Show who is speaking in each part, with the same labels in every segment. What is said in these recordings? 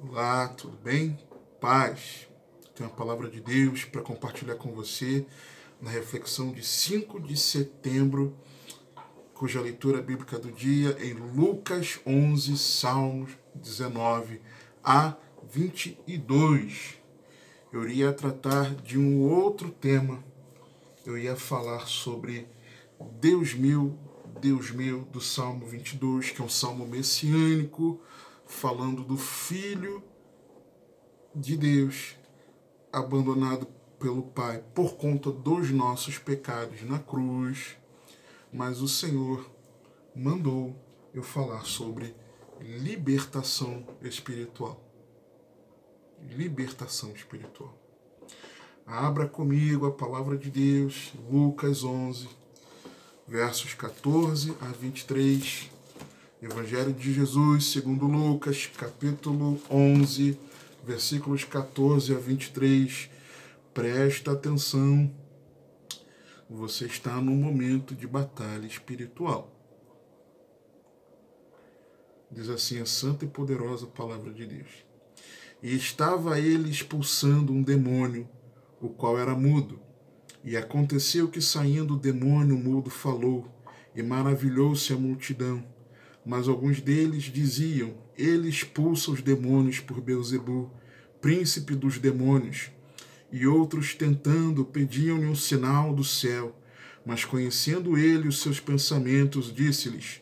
Speaker 1: Olá, tudo bem? Paz. Tenho a palavra de Deus para compartilhar com você na reflexão de 5 de setembro, cuja leitura bíblica do dia em Lucas 11, Salmos 19 a 22. Eu iria tratar de um outro tema. Eu ia falar sobre Deus meu, do Salmo 22, que é um salmo messiânico, falando do Filho de Deus, abandonado pelo Pai por conta dos nossos pecados na cruz, mas o Senhor mandou eu falar sobre libertação espiritual. Libertação espiritual. Abra comigo a palavra de Deus, Lucas 11, versos 14 a 23. Evangelho de Jesus, segundo Lucas, capítulo 11, versículos 14 a 23. Presta atenção. Você está num momento de batalha espiritual. Diz assim a santa e poderosa palavra de Deus. E estava ele expulsando um demônio, o qual era mudo. E aconteceu que, saindo o demônio, o mudo falou, e maravilhou-se a multidão. Mas alguns deles diziam, ele expulsa os demônios por Beelzebu, príncipe dos demônios. E outros, tentando, pediam-lhe um sinal do céu. Mas conhecendo ele os seus pensamentos, disse-lhes,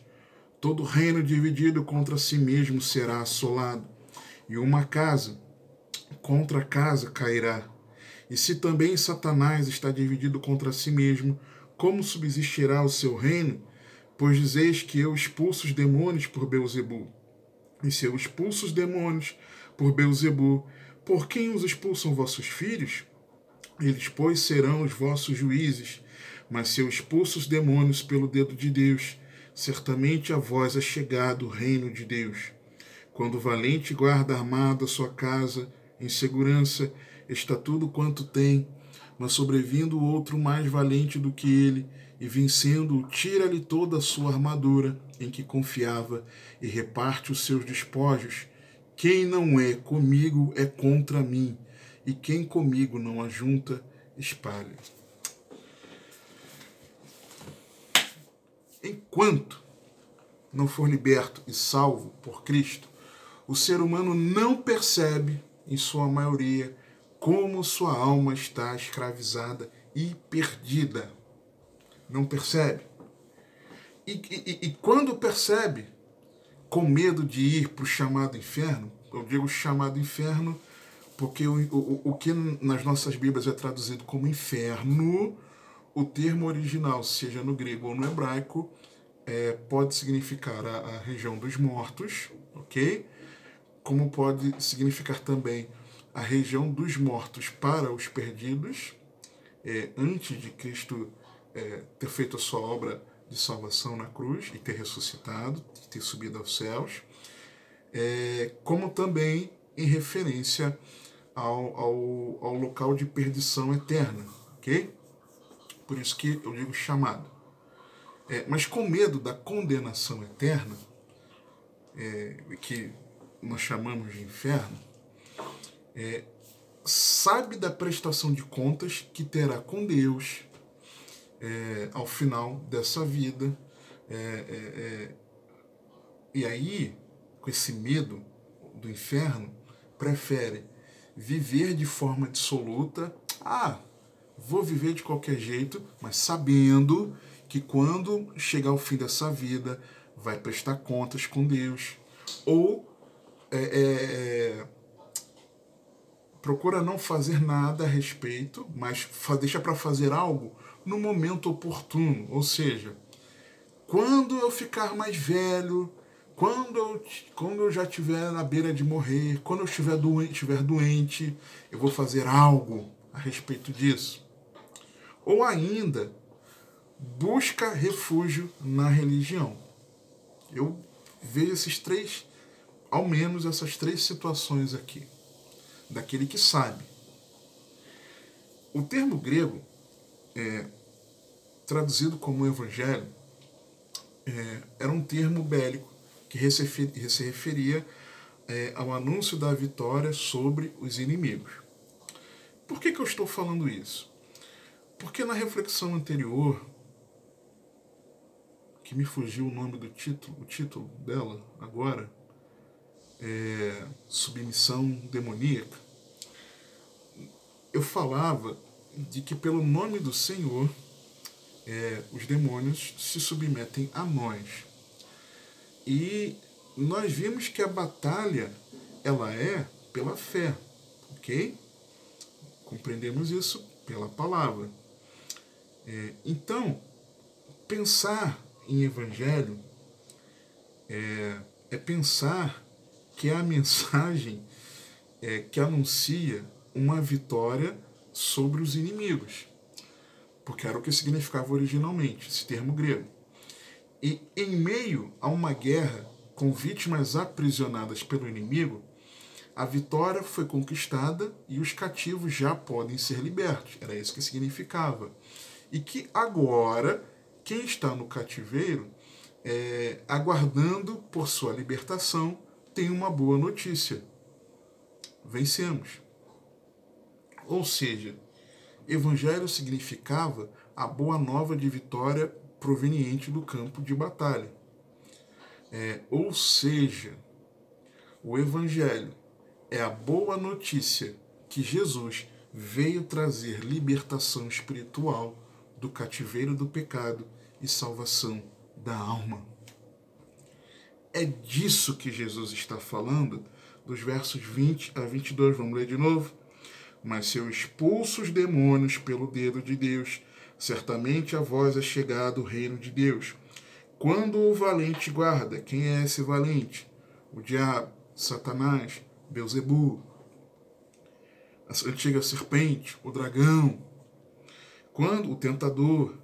Speaker 1: todo reino dividido contra si mesmo será assolado, e uma casa contra casa cairá. E se também Satanás está dividido contra si mesmo, como subsistirá o seu reino? Pois dizeis que eu expulso os demônios por Beelzebu. E se eu expulso os demônios por Beelzebu, por quem os expulsam vossos filhos? Eles, pois, serão os vossos juízes. Mas se eu expulso os demônios pelo dedo de Deus, certamente a vós é chegado o reino de Deus. Quando o valente guarda armado a sua casa, em segurança, está tudo quanto tem, mas sobrevindo outro mais valente do que ele, e vencendo-o, tira-lhe toda a sua armadura, em que confiava, e reparte os seus despojos. Quem não é comigo é contra mim, e quem comigo não ajunta, espalha. Enquanto não for liberto e salvo por Cristo, o ser humano não percebe, em sua maioria, como sua alma está escravizada e perdida. Não percebe. E quando percebe, com medo de ir para o chamado inferno, eu digo chamado inferno porque o que nas nossas Bíblias é traduzido como inferno, o termo original, seja no grego ou no hebraico, pode significar a região dos mortos, ok? Como pode significar também a região dos mortos para os perdidos, antes de Cristo ter feito a sua obra de salvação na cruz e ter ressuscitado, ter subido aos céus, como também em referência ao local de perdição eterna, ok? Por isso que eu digo chamado. Mas com medo da condenação eterna, que nós chamamos de inferno, sabe da prestação de contas que terá com Deus ao final dessa vida. E aí, com esse medo do inferno, prefere viver de forma dissoluta. Vou viver de qualquer jeito, mas sabendo que quando chegar ao fim dessa vida, vai prestar contas com Deus. Ou procura não fazer nada a respeito, mas deixa para fazer algo no momento oportuno. Ou seja, quando eu ficar mais velho, quando eu já estiver na beira de morrer, quando eu estiver doente, eu vou fazer algo a respeito disso. Ou ainda, busca refúgio na religião. Eu vejo ao menos essas três situações aqui, daquele que sabe. O termo grego, traduzido como evangelho, era um termo bélico que se referia ao anúncio da vitória sobre os inimigos. Por que eu estou falando isso? Porque na reflexão anterior, que me fugiu o nome do título, o título dela agora, Submissão Demoníaca, eu falava de que pelo nome do Senhor, os demônios se submetem a nós. E nós vimos que a batalha, ela é pela fé, ok? Compreendemos isso pela palavra. Então, pensar em evangelho é pensar que é a mensagem que anuncia uma vitória sobre os inimigos. Porque era o que significava originalmente, esse termo grego. E em meio a uma guerra com vítimas aprisionadas pelo inimigo, a vitória foi conquistada e os cativos já podem ser libertos. Era isso que significava. E que agora, quem está no cativeiro, aguardando por sua libertação, tem uma boa notícia. Vencemos. Ou seja, evangelho significava a boa nova de vitória proveniente do campo de batalha. Ou seja, o evangelho é a boa notícia que Jesus veio trazer libertação espiritual do cativeiro do pecado e salvação da alma. É disso que Jesus está falando, dos versos 20 a 22. Vamos ler de novo? Mas se eu expulso os demônios pelo dedo de Deus, certamente a vós é chegado o reino de Deus. Quando o valente guarda, quem é esse valente? O diabo, Satanás, Belzebu, a antiga serpente, o dragão. Quando o tentador,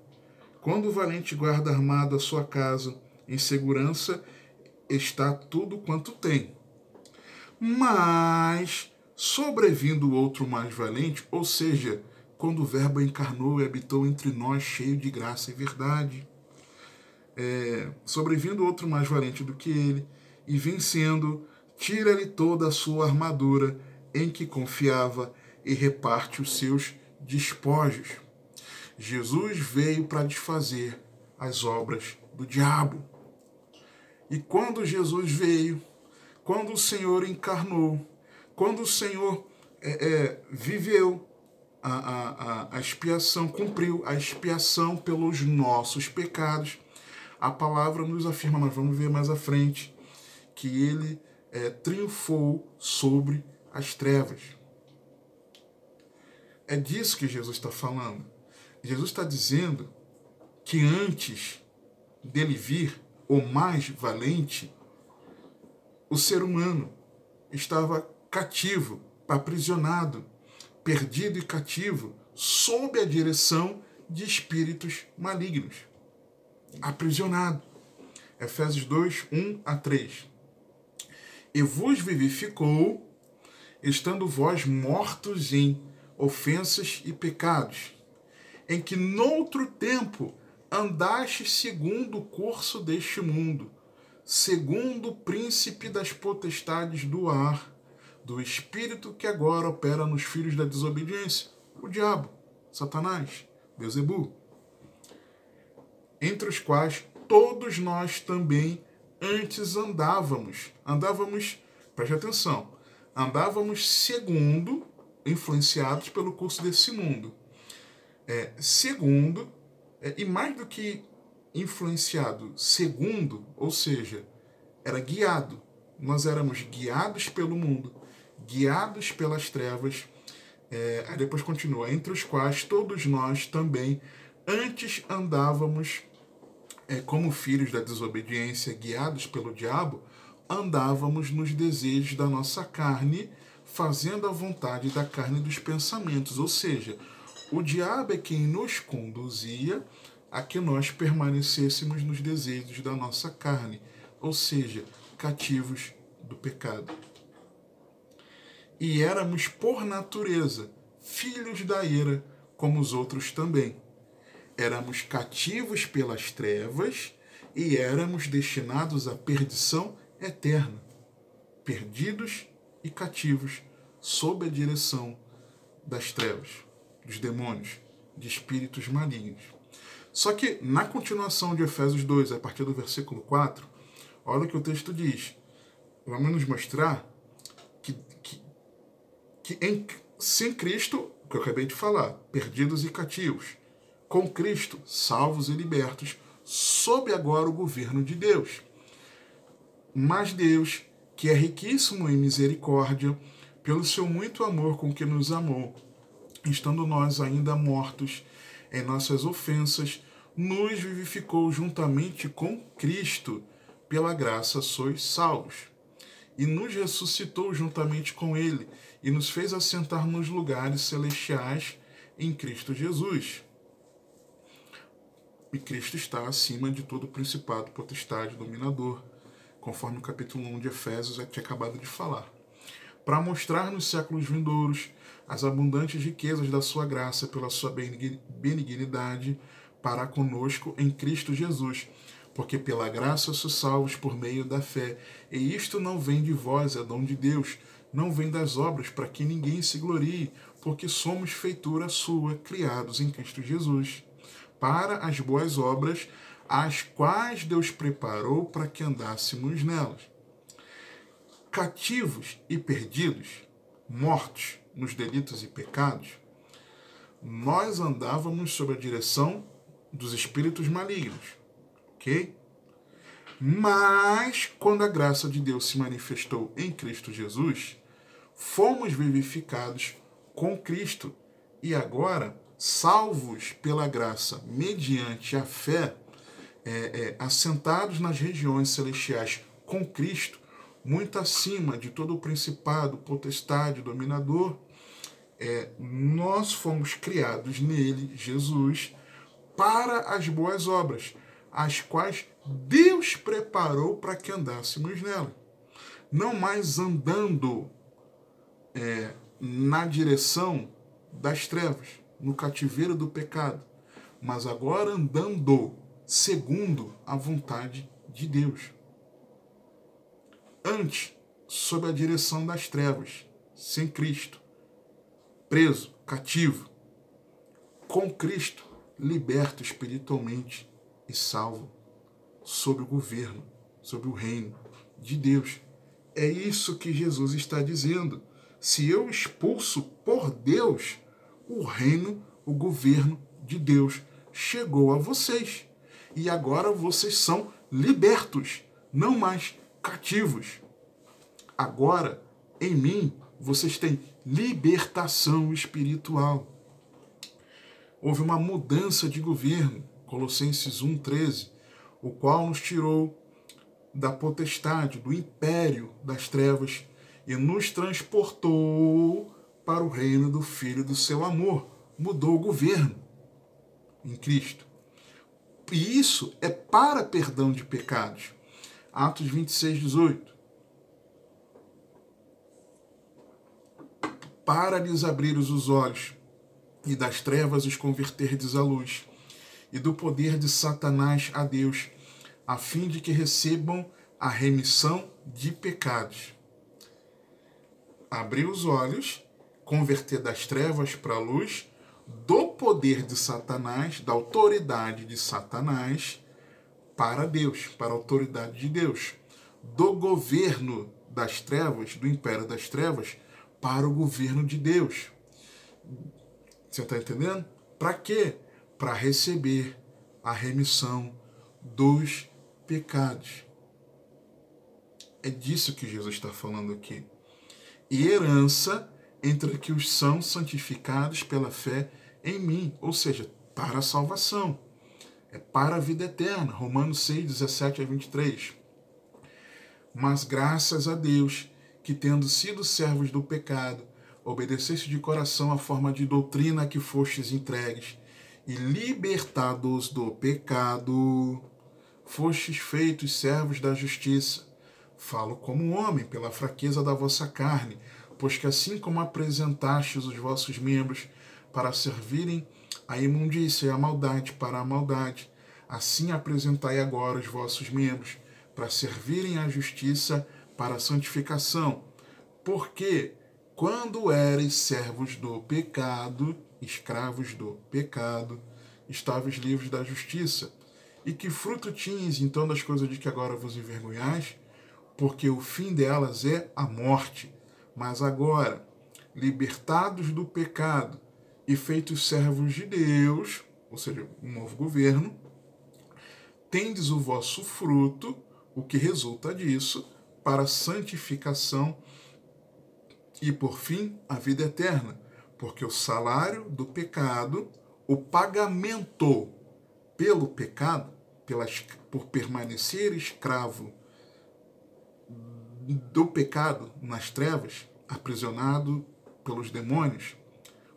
Speaker 1: quando o valente guarda armado a sua casa, em segurança está tudo quanto tem. Mas, sobrevindo outro mais valente, ou seja, quando o Verbo encarnou e habitou entre nós, cheio de graça e verdade, sobrevindo outro mais valente do que ele, e vencendo, tira-lhe toda a sua armadura em que confiava e reparte os seus despojos. Jesus veio para desfazer as obras do diabo. E quando Jesus veio, quando o Senhor encarnou, quando o Senhor viveu a expiação, cumpriu a expiação pelos nossos pecados, a palavra nos afirma, nós vamos ver mais à frente, que ele triunfou sobre as trevas. É disso que Jesus está falando. Jesus está dizendo que antes dele vir, o mais valente, o ser humano estava cativo, aprisionado, perdido e cativo, sob a direção de espíritos malignos. Aprisionado. Efésios 2, 1 a 3. E vos vivificou, estando vós mortos em ofensas e pecados, em que noutro tempo andastes segundo o curso deste mundo, segundo o príncipe das potestades do ar, do espírito que agora opera nos filhos da desobediência, o diabo, Satanás, Belzebu, entre os quais todos nós também antes andávamos, preste atenção, andávamos segundo, influenciados pelo curso desse mundo. E mais do que influenciado, segundo, ou seja, era guiado. Nós éramos guiados pelo mundo, guiados pelas trevas. Aí depois continua, entre os quais todos nós também antes andávamos como filhos da desobediência, guiados pelo diabo, andávamos nos desejos da nossa carne, fazendo a vontade da carne e dos pensamentos. Ou seja, o diabo é quem nos conduzia a que nós permanecêssemos nos desejos da nossa carne, ou seja, cativos do pecado. E éramos, por natureza, filhos da ira, como os outros também. Éramos cativos pelas trevas e éramos destinados à perdição eterna. perdidos e cativos sob a direção das trevas, dos demônios, de espíritos malignos. Só que na continuação de Efésios 2, a partir do versículo 4, olha o que o texto diz. Vamos nos mostrar que sem Cristo, o que eu acabei de falar, perdidos e cativos. Com Cristo, salvos e libertos, sob agora o governo de Deus. Mas Deus, que é riquíssimo em misericórdia, pelo seu muito amor com que nos amou, estando nós ainda mortos em nossas ofensas, nos vivificou juntamente com Cristo. Pela graça sois salvos. E nos ressuscitou juntamente com Ele, e nos fez assentar nos lugares celestiais em Cristo Jesus. E Cristo está acima de todo principado, potestade, dominador, conforme o capítulo 1 de Efésios é que acabado de falar. Para mostrar nos séculos vindouros as abundantes riquezas da sua graça pela sua benignidade para conosco em Cristo Jesus, porque pela graça sois salvos por meio da fé, e isto não vem de vós, é dom de Deus, não vem das obras, para que ninguém se glorie, porque somos feitura sua, criados em Cristo Jesus, para as boas obras, as quais Deus preparou para que andássemos nelas. Cativos e perdidos, mortos nos delitos e pecados, nós andávamos sob a direção dos espíritos malignos, ok? Mas, quando a graça de Deus se manifestou em Cristo Jesus, fomos vivificados com Cristo e agora, salvos pela graça mediante a fé, assentados nas regiões celestiais com Cristo, muito acima de todo o principado, potestade, dominador, nós fomos criados nele, Jesus, para as boas obras, as quais Deus preparou para que andássemos nela. Não mais andando na direção das trevas, no cativeiro do pecado, mas agora andando segundo a vontade de Deus. Antes, sob a direção das trevas, sem Cristo, preso, cativo. Com Cristo, liberto espiritualmente e salvo, sob o governo, sob o reino de Deus. É isso que Jesus está dizendo. Se eu expulso por Deus, o reino, o governo de Deus chegou a vocês. E agora vocês são libertos, não mais cativos. Agora, em mim, vocês têm libertação espiritual. Houve uma mudança de governo, Colossenses 1,13, o qual nos tirou da potestade, do império das trevas e nos transportou para o reino do Filho do seu amor. Mudou o governo em Cristo. E isso é para perdão de pecados. Atos 26:18. Para lhes abrir os olhos e das trevas os converterdes à luz, e do poder de Satanás a Deus, a fim de que recebam a remissão de pecados. Abrir os olhos, converter das trevas para a luz, do poder de Satanás, da autoridade de Satanás, para Deus, para a autoridade de Deus. Do governo das trevas, do império das trevas, para o governo de Deus. Você está entendendo? Para quê? Para receber a remissão dos pecados. É disso que Jesus está falando aqui. E herança entre que os são santificados pela fé em mim, ou seja, para a salvação. É para a vida eterna. Romanos 6:17-23. Mas graças a Deus, que tendo sido servos do pecado, obedeceste de coração a forma de doutrina a que fostes entregues, e libertados do pecado, fostes feitos servos da justiça. Falo como homem, pela fraqueza da vossa carne, pois que assim como apresentastes os vossos membros para servirem a imundícia e a maldade para a maldade, assim apresentai agora os vossos membros para servirem à justiça para a santificação. Porque quando eres servos do pecado, escravos do pecado, estavas livres da justiça. E que fruto tinhas então das coisas de que agora vos envergonhais? Porque o fim delas é a morte. Mas agora, libertados do pecado e feitos servos de Deus, ou seja, um novo governo, tendes o vosso fruto, o que resulta disso, para a santificação e, por fim, a vida eterna. Porque o salário do pecado, o pagamento pelo pecado, por permanecer escravo do pecado nas trevas, aprisionado pelos demônios,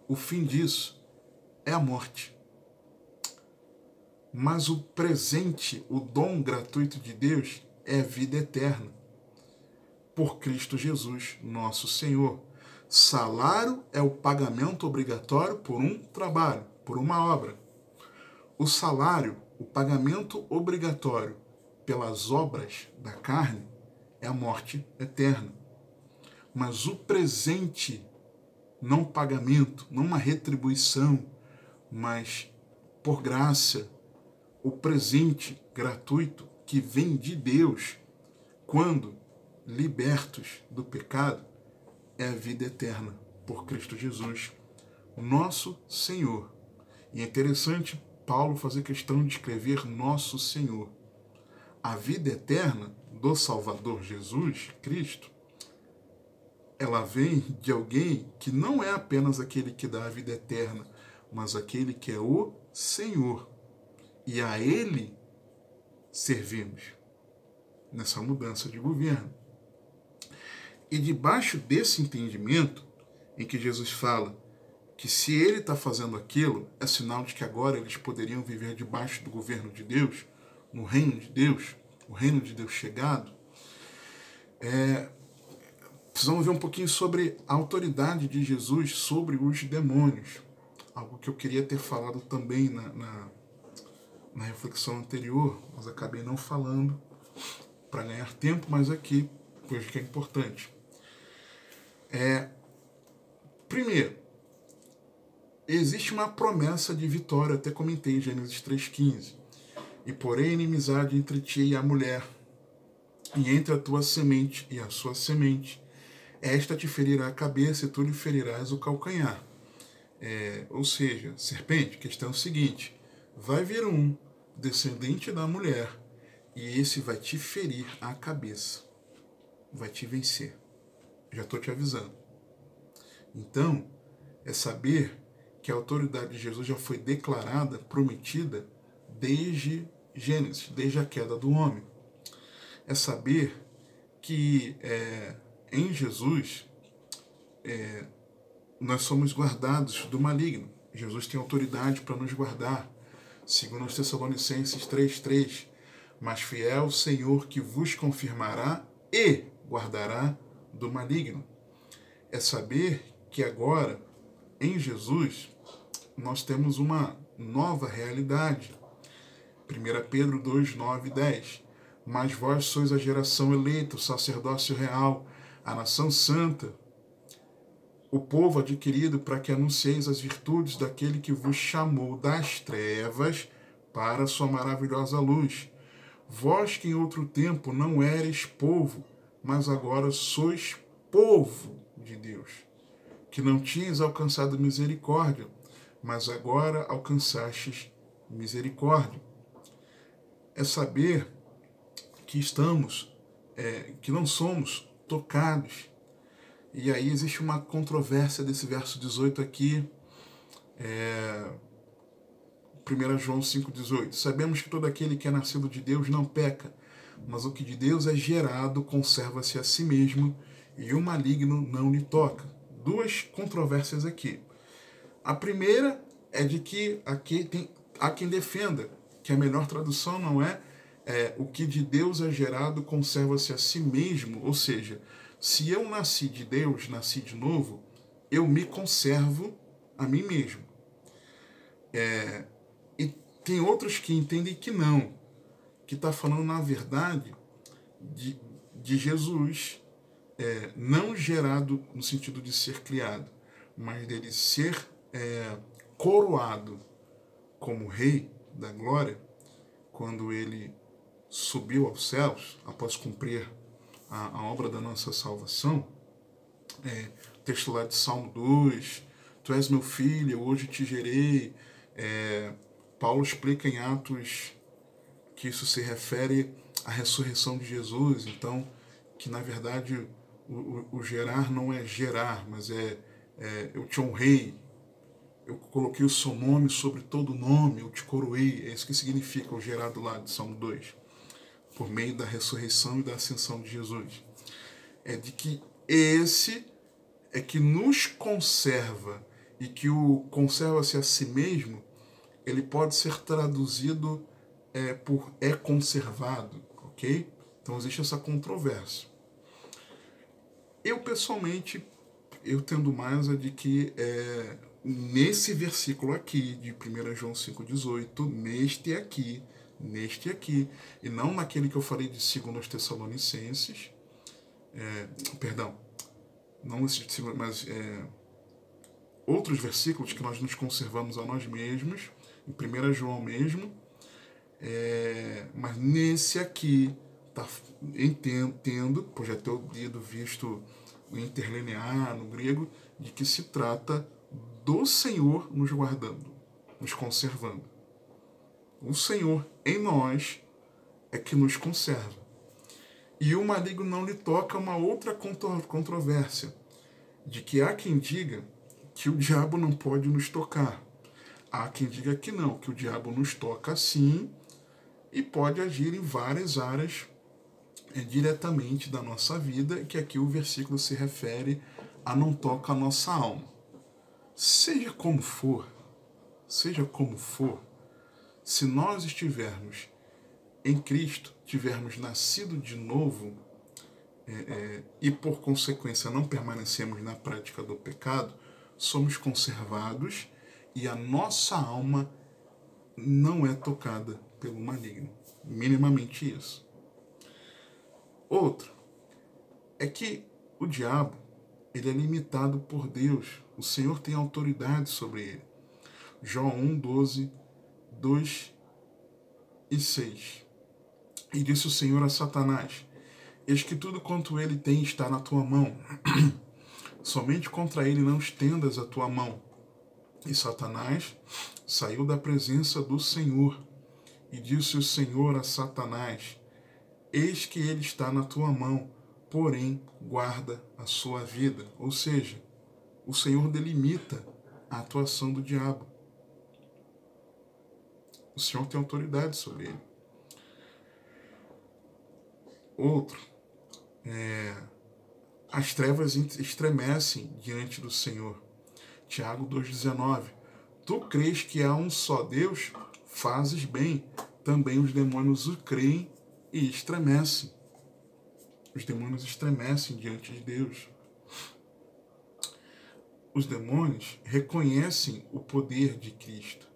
Speaker 1: o fim disso é a morte. Mas o presente, o dom gratuito de Deus, é a vida eterna, por Cristo Jesus, nosso Senhor. Salário é o pagamento obrigatório por um trabalho, por uma obra. O salário, o pagamento obrigatório pelas obras da carne, é a morte eterna. Mas o presente, não pagamento, não uma retribuição, mas por graça, o presente gratuito que vem de Deus, quando libertos do pecado, é a vida eterna por Cristo Jesus, o nosso Senhor. E é interessante Paulo fazer questão de escrever nosso Senhor. A vida eterna do Salvador Jesus Cristo, ela vem de alguém que não é apenas aquele que dá a vida eterna, mas aquele que é o Senhor. E a Ele servimos nessa mudança de governo. E debaixo desse entendimento, em que Jesus fala que se Ele está fazendo aquilo, é sinal de que agora eles poderiam viver debaixo do governo de Deus, no reino de Deus, o reino de Deus chegado, precisamos ver um pouquinho sobre a autoridade de Jesus sobre os demônios. Algo que eu queria ter falado também na reflexão anterior, mas acabei não falando para ganhar tempo, mas aqui vejo que é importante. Primeiro, existe uma promessa de vitória, até comentei em Gênesis 3,15. E porém inimizade entre ti e a mulher, e entre a tua semente e a sua semente. Esta te ferirá a cabeça e tu lhe ferirás o calcanhar. Ou seja, serpente, questão é o seguinte: vai vir um descendente da mulher e esse vai te ferir a cabeça, vai te vencer. Já estou te avisando. Então, é saber que a autoridade de Jesus já foi declarada, prometida, desde Gênesis, desde a queda do homem. É saber que em Jesus nós somos guardados do maligno. Jesus tem autoridade para nos guardar. Segundo os Tessalonicenses 3,3, mas fiel o Senhor que vos confirmará e guardará do maligno. É saber que agora, em Jesus, nós temos uma nova realidade. 1 Pedro 2, 9 e 10. Mas vós sois a geração eleita, o sacerdócio real, a nação santa, o povo adquirido para que anuncieis as virtudes daquele que vos chamou das trevas para a sua maravilhosa luz. Vós que em outro tempo não eres povo, mas agora sois povo de Deus, que não tinhas alcançado misericórdia, mas agora alcançastes misericórdia. É saber que que não somos tocados. E aí existe uma controvérsia desse verso 18 aqui, 1 João 5,18. Sabemos que todo aquele que é nascido de Deus não peca, mas o que de Deus é gerado conserva-se a si mesmo, e o maligno não lhe toca. Duas controvérsias aqui. A primeira é de que aqui há quem defenda que a melhor tradução não é o que de Deus é gerado conserva-se a si mesmo, ou seja, se eu nasci de Deus, nasci de novo, eu me conservo a mim mesmo. E tem outros que entendem que não, que está falando, na verdade, de de Jesus, não gerado no sentido de ser criado, mas dele ser coroado como Rei da Glória, quando ele subiu aos céus, após cumprir a obra da nossa salvação. Texto lá de Salmo 2, tu és meu filho, eu hoje te gerei. Paulo explica em Atos que isso se refere à ressurreição de Jesus, então, que na verdade o gerar não é gerar, mas eu te honrei, eu coloquei o seu nome sobre todo nome, eu te coroei. É isso que significa o gerado lá de Salmo 2, por meio da ressurreição e da ascensão de Jesus. É de que esse é que nos conserva, e que o conserva-se a si mesmo, ele pode ser traduzido por conservado, ok? Então existe essa controvérsia. Eu, pessoalmente, eu tendo mais a de que nesse versículo aqui, de 1 João 5,18, neste aqui, e não naquele que eu falei de 2 Tessalonicenses, não esse, mas outros versículos que nós nos conservamos a nós mesmos, em 1 João mesmo, mas nesse aqui, entendo, por já ter lido, visto o interlinear no grego, de que se trata do Senhor nos guardando, nos conservando. O Senhor em nós é que nos conserva. E o maligno não lhe toca uma outra controvérsia, de que há quem diga que o diabo não pode nos tocar. Há quem diga que não, que o diabo nos toca sim e pode agir em várias áreas diretamente da nossa vida, que aqui o versículo se refere a não toca a nossa alma. Seja como for, se nós estivermos em Cristo, tivermos nascido de novo, e por consequência não permanecemos na prática do pecado, somos conservados e a nossa alma não é tocada pelo maligno. Minimamente isso. Outro é que o diabo, ele é limitado por Deus. O Senhor tem autoridade sobre ele. João 1, 12, 2 e 6. E disse o Senhor a Satanás: eis que tudo quanto ele tem está na tua mão. Somente contra ele não estendas a tua mão. E Satanás saiu da presença do Senhor. E disse o Senhor a Satanás: eis que ele está na tua mão, porém guarda a sua vida. Ou seja, o Senhor delimita a atuação do diabo. O Senhor tem autoridade sobre ele. Outro, as trevas estremecem diante do Senhor. Tiago 2,19. Tu crês que há um só Deus? Fazes bem. Também os demônios o creem e estremecem. Os demônios estremecem diante de Deus. Os demônios reconhecem o poder de Cristo.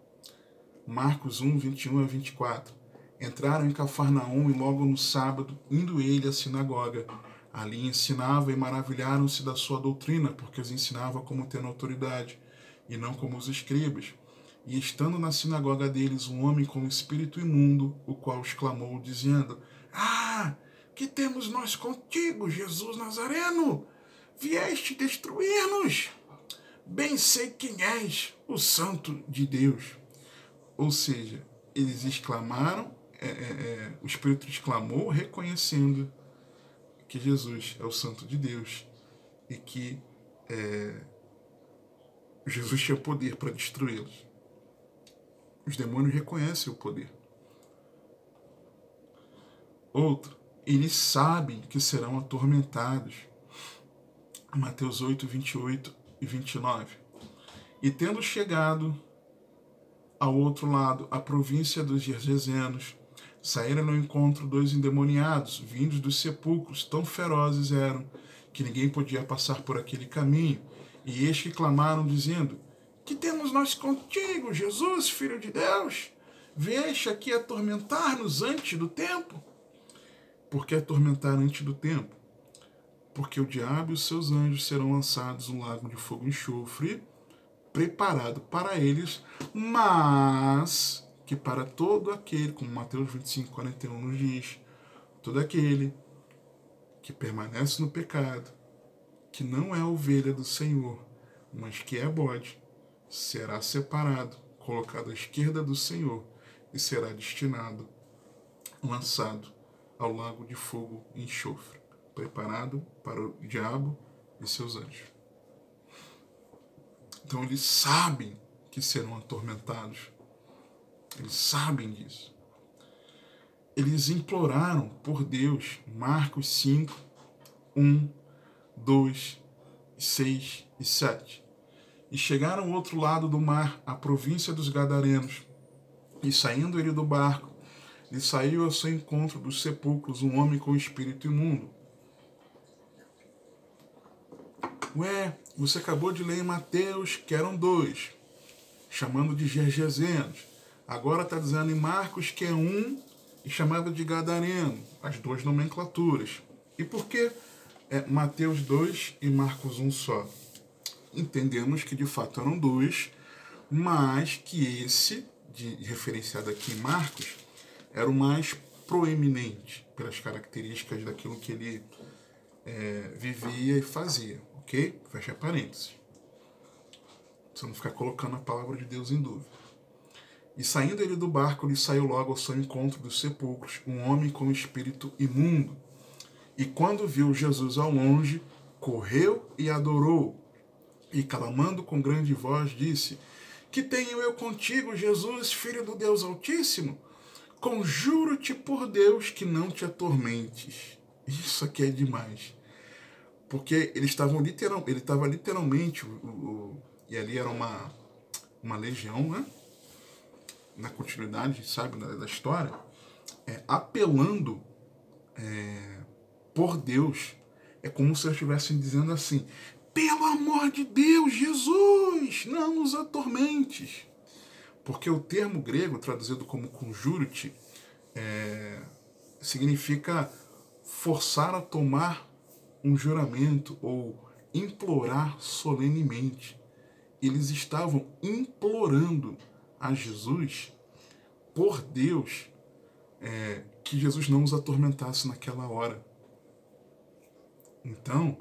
Speaker 1: Marcos 1, 21 a 24. Entraram em Cafarnaum e logo no sábado, indo ele à sinagoga. Ali ensinava e maravilharam-se da sua doutrina, porque os ensinava como tendo autoridade, e não como os escribas. E estando na sinagoga deles um homem com um espírito imundo, o qual exclamou, dizendo: ah, que temos nós contigo, Jesus Nazareno? Vieste destruir-nos? Bem sei quem és, o Santo de Deus. Ou seja, eles exclamaram, o Espírito exclamou, reconhecendo que Jesus é o Santo de Deus e que Jesus tinha poder para destruí-los. Os demônios reconhecem o poder. Outro, eles sabem que serão atormentados. Mateus 8, 28 e 29. E tendo chegado ao outro lado, a província dos Gergesenos, saíram no encontro dois endemoniados, vindos dos sepulcros, tão ferozes eram, que ninguém podia passar por aquele caminho. E eis que clamaram, dizendo: que temos nós contigo, Jesus, Filho de Deus? Vieste aqui atormentar-nos antes do tempo? Por que atormentar antes do tempo? Porque o diabo e os seus anjos serão lançados no lago de fogo e enxofre, preparado para eles, mas que para todo aquele, como Mateus 25:41 nos diz, todo aquele que permanece no pecado, que não é ovelha do Senhor, mas que é bode, será separado, colocado à esquerda do Senhor e será destinado, lançado ao lago de fogo e enxofre, preparado para o diabo e seus anjos. Então eles sabem que serão atormentados. Eles sabem disso. Eles imploraram por Deus, Marcos 5, 1, 2, 6 e 7. E chegaram ao outro lado do mar, à província dos Gadarenos. E saindo ele do barco, lhe saiu ao seu encontro dos sepulcros um homem com espírito imundo. Ué, você acabou de ler em Mateus que eram 2, chamando de Gergesenos. Agora está dizendo em Marcos que é 1 e chamado de Gadareno, as 2 nomenclaturas. E por que Mateus 2 e Marcos 1 só? Entendemos que de fato eram 2, mas que esse, referenciado aqui em Marcos, era o mais proeminente pelas características daquilo que ele vivia e fazia, ok? Fecha parênteses. Você não ficar colocando a palavra de Deus em dúvida. E saindo ele do barco, lhe saiu logo ao seu encontro dos sepulcros um homem com espírito imundo. E quando viu Jesus ao longe, correu e adorou. E clamando com grande voz, disse: Que tenho eu contigo, Jesus, Filho do Deus Altíssimo? Conjuro-te por Deus que não te atormentes. Isso aqui é demais. Porque ele estava literalmente, e ali era uma legião, né? Na continuidade, sabe, da história, apelando por Deus. É como se eles estivessem dizendo assim: pelo amor de Deus, Jesus, não nos atormentes. Porque o termo grego, traduzido como conjuro-te, significa forçar a tomar um juramento ou implorar solenemente. Eles estavam implorando a Jesus, por Deus, que Jesus não os atormentasse naquela hora. Então,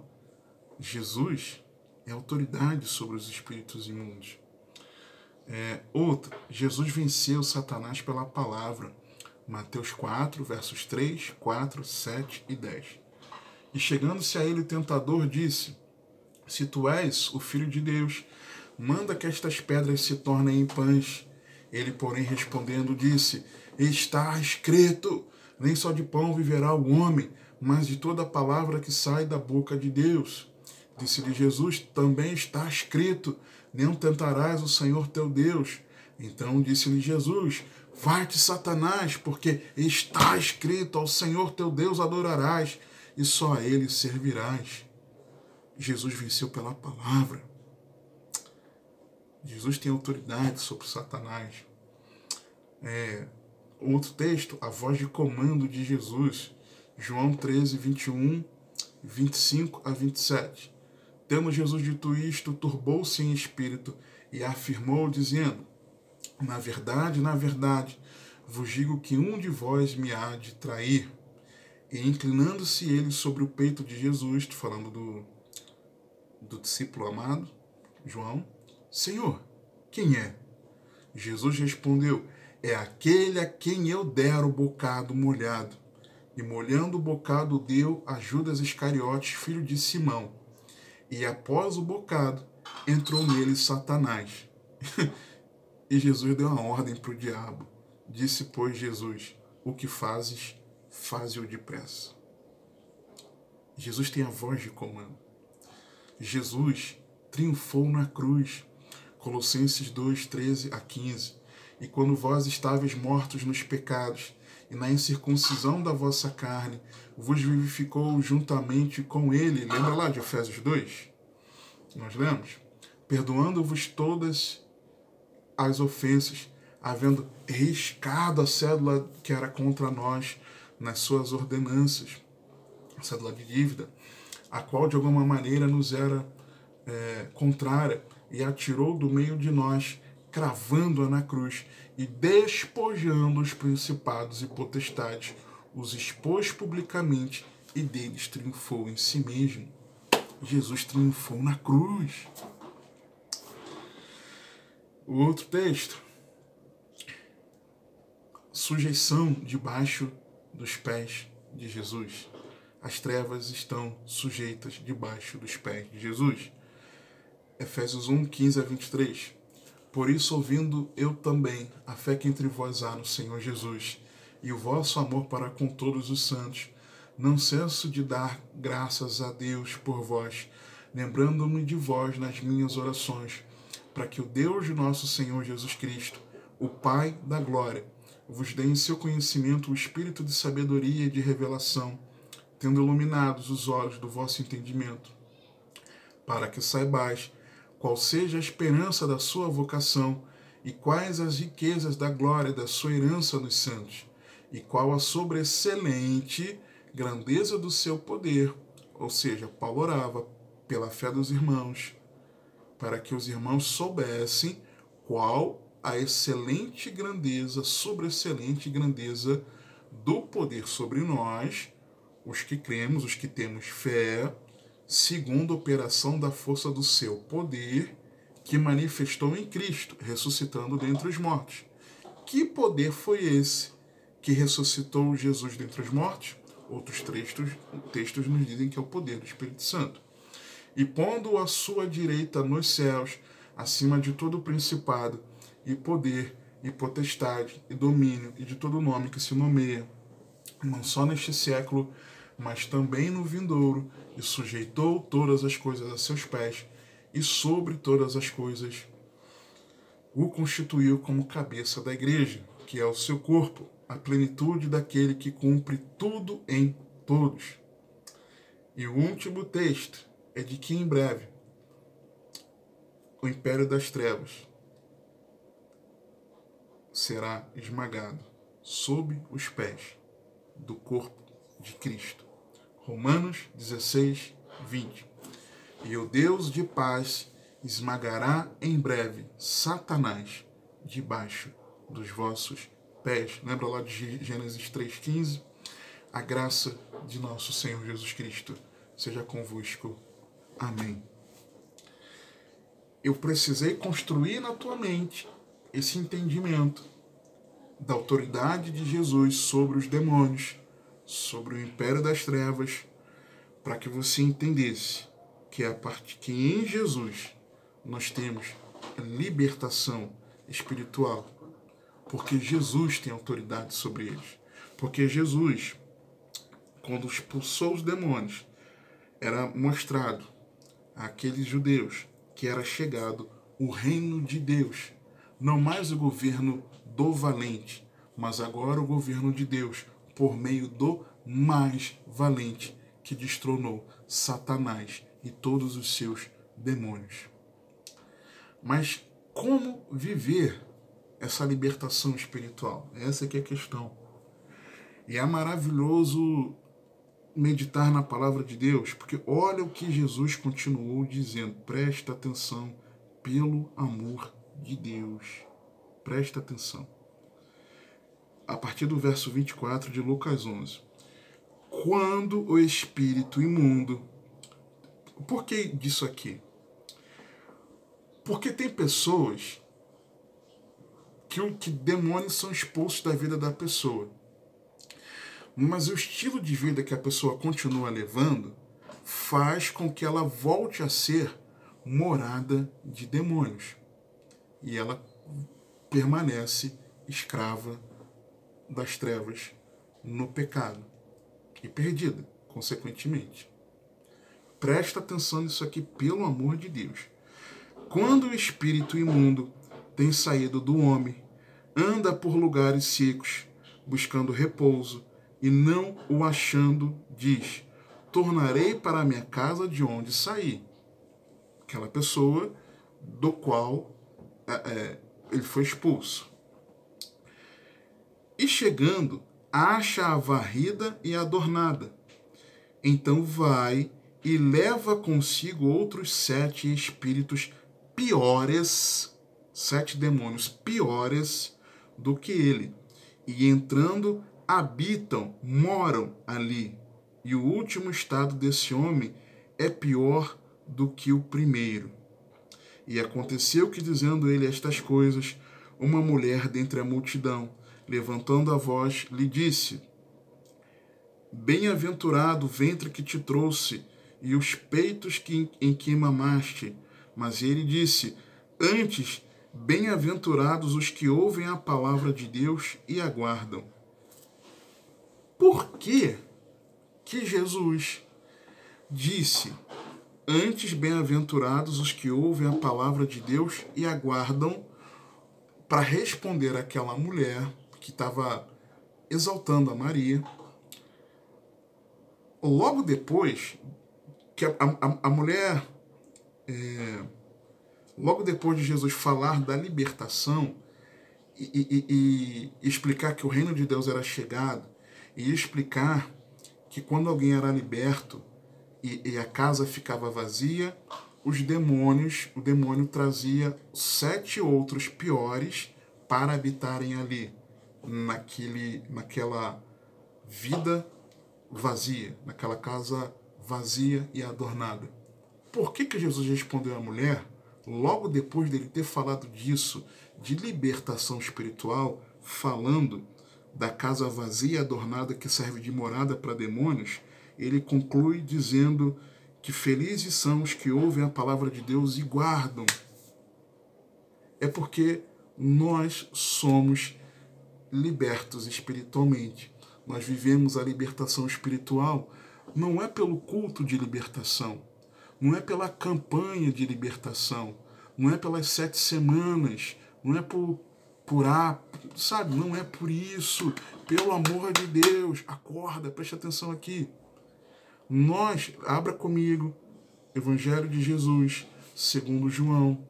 Speaker 1: Jesus é autoridade sobre os espíritos imundos. Jesus venceu Satanás pela palavra. Mateus 4, versos 3, 4, 7 e 10. E chegando-se a ele o tentador disse: Se tu és o Filho de Deus, manda que estas pedras se tornem em pães. Ele, porém, respondendo, disse: Está escrito, nem só de pão viverá o homem, mas de toda a palavra que sai da boca de Deus. Disse-lhe Jesus: Também está escrito, não tentarás o Senhor teu Deus. Então disse-lhe Jesus: Vai-te, Satanás, porque está escrito, ao Senhor teu Deus adorarás, e só a ele servirás. Jesus venceu pela palavra. Jesus tem autoridade sobre Satanás. Outro texto, a voz de comando de Jesus, João 13, 21, 25 a 27. Tendo Jesus dito isto, turbou-se em espírito e afirmou, dizendo: na verdade, vos digo que um de vós me há de trair. E inclinando-se ele sobre o peito de Jesus, estou falando do discípulo amado, João: Senhor, quem é? Jesus respondeu: É aquele a quem eu der o bocado molhado. E molhando o bocado deu a Judas Iscariotes, filho de Simão. E após o bocado, entrou nele Satanás. E Jesus deu uma ordem para o diabo. Disse, pois, Jesus: O que fazes, faze-o depressa. Jesus tem a voz de comando. Jesus triunfou na cruz. Colossenses 2, 13 a 15. E quando vós estáveis mortos nos pecados, e na incircuncisão da vossa carne, vos vivificou juntamente com ele. Lembra lá de Efésios 2? Nós lemos? Perdoando-vos todas as ofensas, havendo riscado a cédula que era contra nós, nas suas ordenanças, cédula de dívida, a qual de alguma maneira nos era contrária, e atirou do meio de nós, cravando-a na cruz e despojando os principados e potestades, os expôs publicamente e deles triunfou em si mesmo. Jesus triunfou na cruz. O outro texto, sujeição debaixo dos pés de Jesus. As trevas estão sujeitas debaixo dos pés de Jesus. Efésios 1, 15 a 23. Por isso, ouvindo eu também a fé que entre vós há no Senhor Jesus, e o vosso amor para com todos os santos, não cesso de dar graças a Deus por vós, lembrando-me de vós nas minhas orações, para que o Deus de nosso Senhor Jesus Cristo, o Pai da glória, vos dê em seu conhecimento o espírito de sabedoria e de revelação, tendo iluminados os olhos do vosso entendimento, para que saibais qual seja a esperança da sua vocação, e quais as riquezas da glória da sua herança nos santos, e qual a sobreexcelente grandeza do seu poder. Ou seja, Paulo orava pela fé dos irmãos, para que os irmãos soubessem qual a excelente grandeza, sobreexcelente grandeza do poder sobre nós, os que cremos, os que temos fé, segundo a operação da força do seu poder, que manifestou em Cristo, ressuscitando dentre os mortos. Que poder foi esse que ressuscitou Jesus dentre os mortos? Outros textos nos dizem que é o poder do Espírito Santo. E pondo à sua direita nos céus, acima de todo principado, e poder, e potestade, e domínio, e de todo nome que se nomeia, não só neste século, mas também no vindouro, e sujeitou todas as coisas a seus pés, e sobre todas as coisas o constituiu como cabeça da igreja, que é o seu corpo, a plenitude daquele que cumpre tudo em todos. E o último texto é de que em breve o império das trevas será esmagado sob os pés do corpo de Cristo. Romanos 16, 20. E o Deus de paz esmagará em breve Satanás debaixo dos vossos pés. Lembra lá de Gênesis 3,15? A graça de nosso Senhor Jesus Cristo seja convosco. Amém. Eu precisei construir na tua mente esse entendimento da autoridade de Jesus sobre os demônios, sobre o império das trevas, para que você entendesse que a parte que em Jesus nós temos a libertação espiritual, porque Jesus tem autoridade sobre eles. Porque Jesus, quando expulsou os demônios, era mostrado àqueles judeus que era chegado o reino de Deus, não mais o governo do valente, mas agora o governo de Deus, por meio do mais valente, que destronou Satanás e todos os seus demônios. Mas como viver essa libertação espiritual? Essa que é a questão. E é maravilhoso meditar na palavra de Deus, porque olha o que Jesus continuou dizendo. Presta atenção, pelo amor de Deus. Presta atenção. A partir do verso 24 de Lucas 11. Quando o espírito imundo... Por que disso aqui? Porque tem pessoas que demônios são expulsos da vida da pessoa. Mas o estilo de vida que a pessoa continua levando faz com que ela volte a ser morada de demônios. E ela permanece escrava das trevas no pecado e perdida, consequentemente. Presta atenção nisso aqui, pelo amor de Deus. Quando o espírito imundo tem saído do homem, anda por lugares secos, buscando repouso, e não o achando, diz: tornarei para a minha casa de onde saí. Aquela pessoa do qual ele foi expulso. E chegando, acha-a varrida e adornada. Então vai e leva consigo outros 7 espíritos piores, 7 demônios piores do que ele. E entrando, habitam, moram ali. E o último estado desse homem é pior do que o primeiro. E aconteceu que, dizendo ele estas coisas, uma mulher dentre a multidão, levantando a voz, lhe disse: Bem-aventurado o ventre que te trouxe e os peitos em que mamaste. Mas ele disse: Antes, bem-aventurados os que ouvem a palavra de Deus e aguardam. Por que Jesus disse: Antes, bem-aventurados os que ouvem a palavra de Deus e aguardam, para responder àquela mulher que estava exaltando a Maria? Logo depois que a mulher, logo depois de Jesus falar da libertação e explicar que o reino de Deus era chegado, e explicar que quando alguém era liberto e a casa ficava vazia, o demônio trazia 7 outros piores para habitarem ali, naquela vida vazia, naquela casa vazia e adornada. Por que Jesus respondeu à mulher, logo depois dele ter falado disso, de libertação espiritual, falando da casa vazia e adornada que serve de morada para demônios? Ele conclui dizendo que felizes são os que ouvem a palavra de Deus e guardam. É porque nós somos libertos espiritualmente. Nós vivemos a libertação espiritual, não é pelo culto de libertação, não é pela campanha de libertação, não é pelas 7 semanas, não é sabe? Não é por isso. Pelo amor de Deus, acorda, preste atenção aqui. Abra comigo, Evangelho de Jesus, segundo João,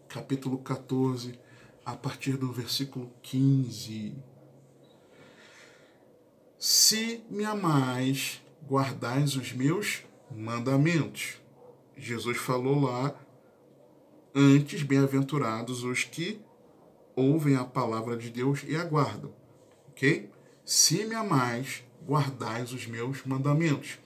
Speaker 1: capítulo 14, a partir do versículo 15. Se me amais, guardais os meus mandamentos. Jesus falou lá, antes, bem-aventurados os que ouvem a palavra de Deus e aguardam. Ok? Se me amais, guardais os meus mandamentos.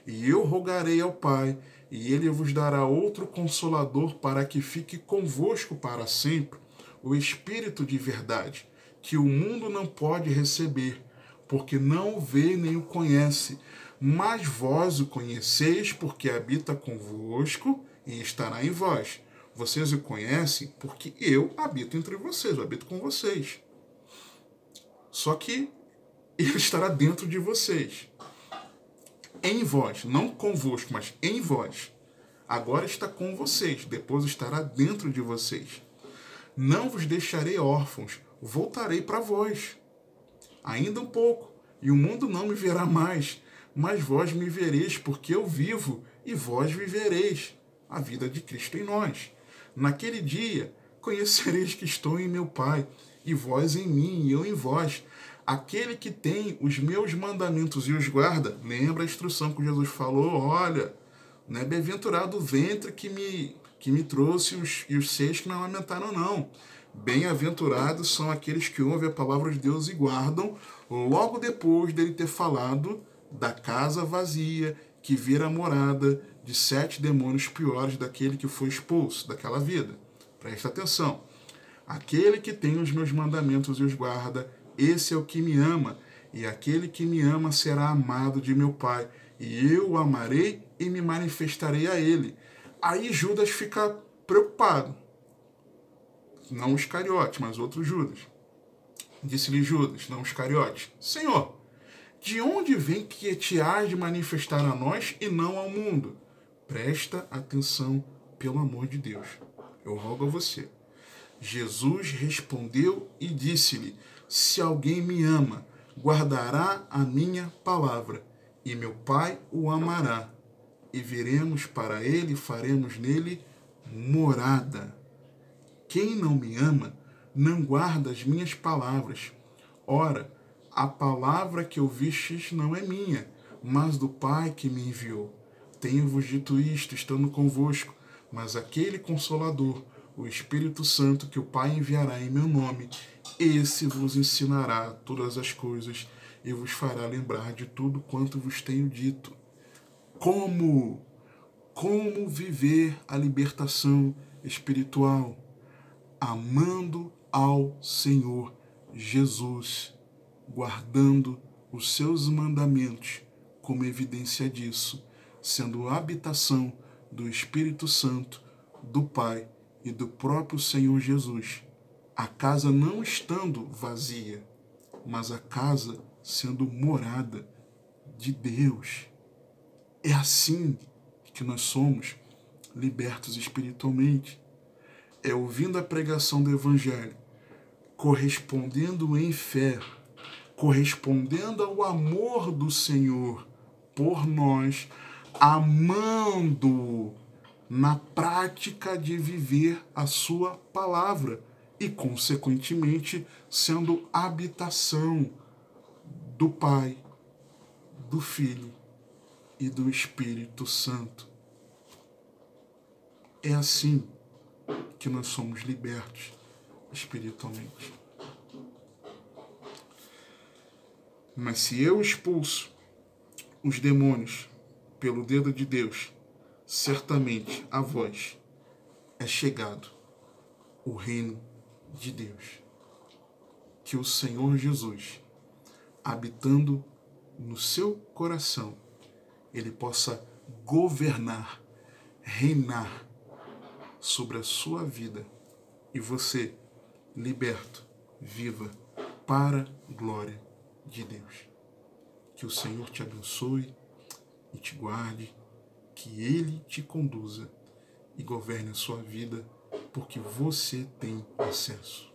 Speaker 1: E eu rogarei ao Pai, e ele vos dará outro Consolador para que fique convosco para sempre, o Espírito de verdade, que o mundo não pode receber, porque não o vê nem o conhece. Mas vós o conheceis, porque habita convosco e estará em vós. Vocês o conhecem porque eu habito entre vocês, eu habito com vocês. Só que ele estará dentro de vocês. Em vós, não convosco, mas em vós. Agora está com vocês, depois estará dentro de vocês. Não vos deixarei órfãos, voltarei para vós. Ainda um pouco, e o mundo não me verá mais, mas vós me vereis, porque eu vivo, e vós vivereis. A vida de Cristo em nós. Naquele dia, conhecereis que estou em meu Pai, e vós em mim, e eu em vós. Aquele que tem os meus mandamentos e os guarda, lembra a instrução que Jesus falou, olha, não é bem-aventurado o ventre que me trouxe e os seios que me amamentaram, não. Bem-aventurados são aqueles que ouvem a palavra de Deus e guardam, logo depois dele ter falado da casa vazia, que vira a morada de 7 demônios piores daquele que foi expulso daquela vida. Presta atenção. Aquele que tem os meus mandamentos e os guarda, esse é o que me ama, e aquele que me ama será amado de meu Pai, e eu o amarei e me manifestarei a ele. Aí Judas fica preocupado. Não os Iscariote, mas outro Judas. Disse-lhe Judas, não os Iscariote: Senhor, de onde vem que te hás de manifestar a nós e não ao mundo? Presta atenção, pelo amor de Deus. Eu rogo a você. Jesus respondeu e disse-lhe: se alguém me ama, guardará a minha palavra, e meu Pai o amará, e viremos para ele e faremos nele morada. Quem não me ama, não guarda as minhas palavras. Ora, a palavra que ouvistes não é minha, mas do Pai que me enviou. Tenho-vos dito isto, estando convosco, mas aquele Consolador, o Espírito Santo, que o Pai enviará em meu nome, esse vos ensinará todas as coisas e vos fará lembrar de tudo quanto vos tenho dito. Como viver a libertação espiritual? Amando ao Senhor Jesus, guardando os seus mandamentos como evidência disso, sendo a habitação do Espírito Santo, do Pai e do próprio Senhor Jesus. A casa não estando vazia, mas a casa sendo morada de Deus. É assim que nós somos libertos espiritualmente. É ouvindo a pregação do Evangelho, correspondendo em fé, correspondendo ao amor do Senhor por nós, amando na prática de viver a sua palavra e, consequentemente, sendo habitação do Pai, do Filho e do Espírito Santo. É assim que nós somos libertos espiritualmente. Mas se eu expulso os demônios pelo dedo de Deus, certamente a vós é chegado o reino de Deus. Que o Senhor Jesus, habitando no seu coração, ele possa governar, reinar sobre a sua vida e você, liberto, viva para a glória de Deus. Que o Senhor te abençoe e te guarde, que Ele te conduza e governe a sua vida, porque você tem acesso.